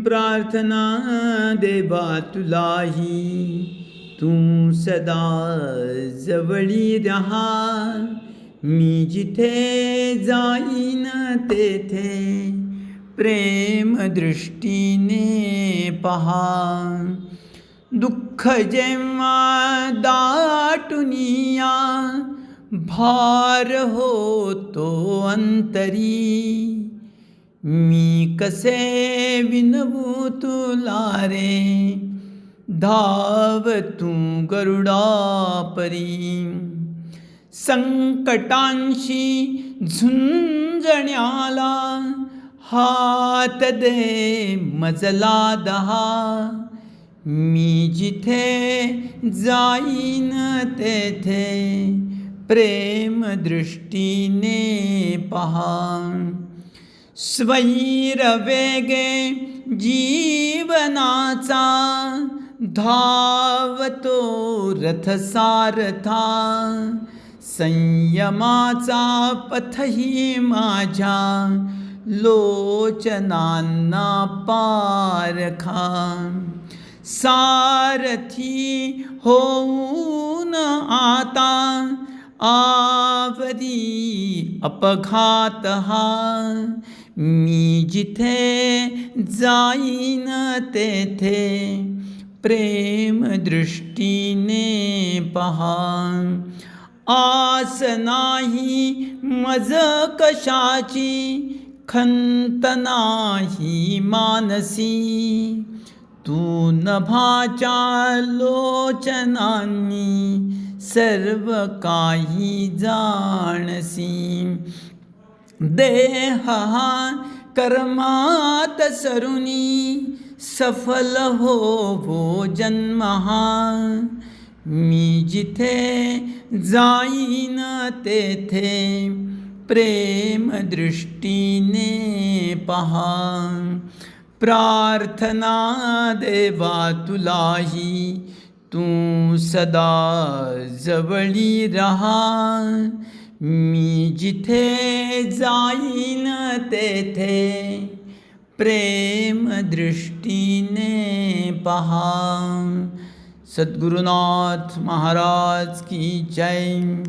प्रार्थना देवा तुलाही, तू सदा जवळी रहा. मी जिथे जाईन तेथे प्रेम दृष्टीने पहा. दुःख जेव्हा दाटून या, भार होतो अंतरी. मी कसे विनवू तुला रे, धाव तू गरुडा परी. संकटांशी झुंजण्याला हात दे मजला दहा. मी जिथे जाईन तेथे प्रेम दृष्टीने पहा. स्वैर वेगे जीवनाचा धावतो रथ सारथा. संयमाचा पथही माझ्या लोचनांना पारखा. सारथी होऊन आता आवरी अपघात हा. मी जिथे जाईन तेथे प्रेम दृष्टीने पहा. आस नाही मज कशाची, खंत नाही मानसी. तू नभाच्या लोचनांनी सर्व काही जाणसी. देह हा कर्मात सरुनी, सफल होवो जन्म हा. मी जिथे जाईन तेथे प्रेम दृष्टीने पहा. प्रार्थना देवा तुलाही, तू सदा जवळी रहा. मी जिथे जाईन तेथे प्रेम दृष्टीने पहा. सद्गुरुनाथ महाराज की जय.